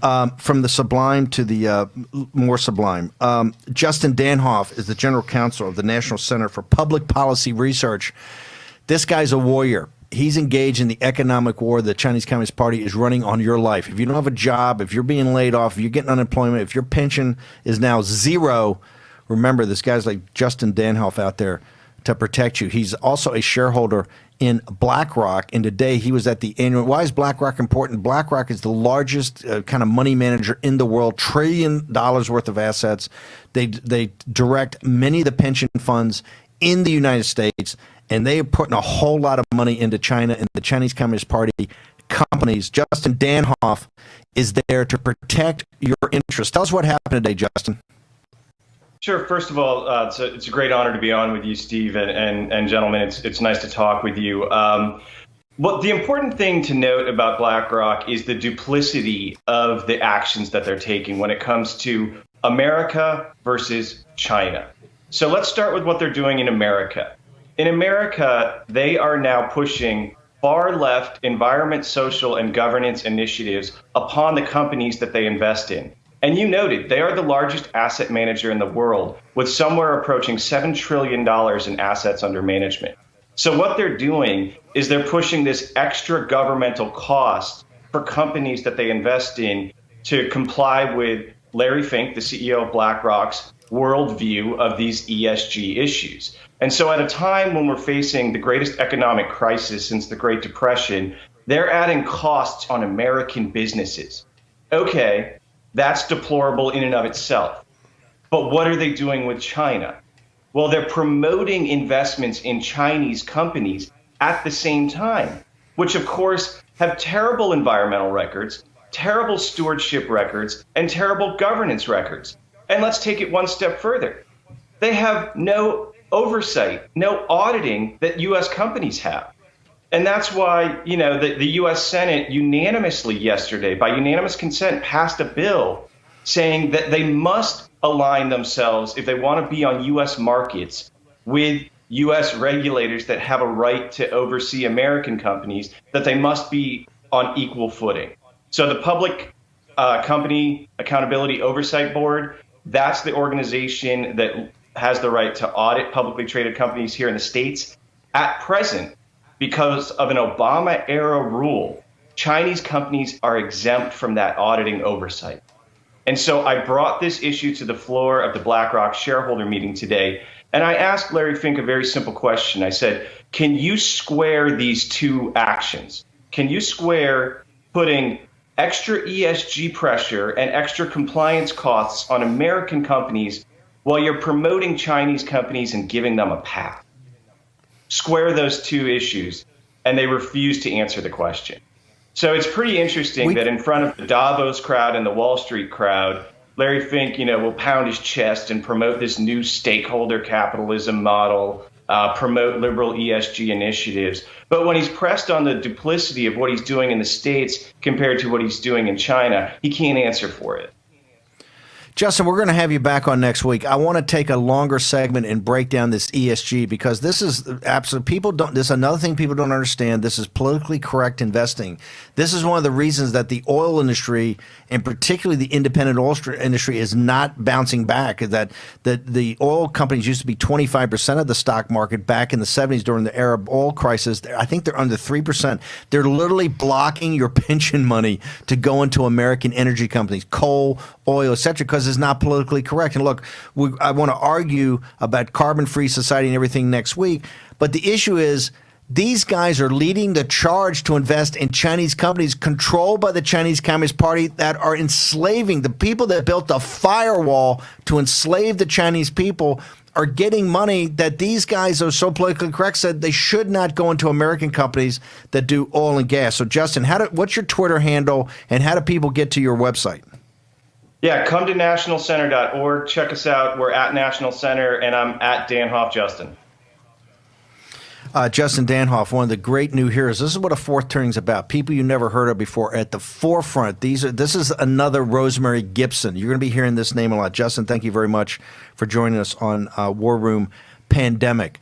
From the sublime to the more sublime. Justin Danhoff is the general counsel of the National Center for Public Policy Research. This guy's a warrior. He's engaged in the economic war the Chinese Communist Party is running on your life. If you don't have a job, if you're being laid off, if you're getting unemployment, if your pension is now zero, remember this guy's like Justin Danhoff out there to protect you. He's also a shareholder in BlackRock, and today he was at the annual. Why is BlackRock important? BlackRock is the largest kind of money manager in the world, $1 trillion worth of assets. They direct many of the pension funds in the United States, and they are putting a whole lot of money into China and the Chinese Communist Party companies. Justin Danhoff is there to protect your interests. Tell us what happened today, Justin. Sure. First of all, it's a great honor to be on with you, Steve, and gentlemen. It's nice to talk with you. Well, the important thing to note about BlackRock is the duplicity of the actions that they're taking when it comes to America versus China. So let's start with what they're doing in America. In America, they are now pushing far left environment, social, and governance initiatives upon the companies that they invest in. And you noted they are the largest asset manager in the world, with somewhere approaching $7 trillion in assets under management. So what they're doing is they're pushing this extra governmental cost for companies that they invest in to comply with Larry Fink, the CEO of BlackRock's worldview of these ESG issues. And so at a time when we're facing the greatest economic crisis since the Great Depression, they're adding costs on American businesses. Okay, that's deplorable in and of itself. But what are they doing with China? Well, they're promoting investments in Chinese companies at the same time, which of course have terrible environmental records, terrible stewardship records, and terrible governance records. And let's take it one step further. They have no oversight, no auditing that U.S. companies have. And that's why, the U.S. Senate unanimously yesterday, by unanimous consent, passed a bill saying that they must align themselves, if they want to be on U.S. markets, with U.S. regulators that have a right to oversee American companies, that they must be on equal footing. So the Public Company Accountability Oversight Board, that's the organization that has the right to audit publicly traded companies here in the States. At present, because of an Obama-era rule, Chinese companies are exempt from that auditing oversight. And so I brought this issue to the floor of the BlackRock shareholder meeting today, and I asked Larry Fink a very simple question. I said, can you square these two actions? Can you square putting extra ESG pressure and extra compliance costs on American companies while you're promoting Chinese companies and giving them a path? Square those two issues, and they refuse to answer the question. So it's pretty interesting that in front of the Davos crowd and the Wall Street crowd, Larry Fink, will pound his chest and promote this new stakeholder capitalism model, promote liberal ESG initiatives. But when he's pressed on the duplicity of what he's doing in the States compared to what he's doing in China, he can't answer for it. Justin, we're going to have you back on next week. I want to take a longer segment and break down this ESG because this is absolute. This is another thing people don't understand. This is politically correct investing. This is one of the reasons that the oil industry, and particularly the independent oil industry, is not bouncing back. That the oil companies used to be 25% of the stock market back in the 70s during the Arab oil crisis. I think they're under 3%. They're literally blocking your pension money to go into American energy companies, coal, oil, et cetera, because it's not politically correct. And look, I want to argue about carbon-free society and everything next week, but the issue is these guys are leading the charge to invest in Chinese companies controlled by the Chinese Communist Party that are enslaving the people that built the firewall to enslave the Chinese people. Are getting money that these guys are so politically correct said they should not go into American companies that do oil and gas. So Justin, what's your Twitter handle and how do people get to your website? Yeah, come to nationalcenter.org. Check us out. We're at National Center, and I'm at Danhoff Justin. Justin Danhoff, one of the great new heroes. This is what a fourth turning is about. People you never heard of before at the forefront. This is another Rosemary Gibson. You're going to be hearing this name a lot. Justin, thank you very much for joining us on War Room Pandemic.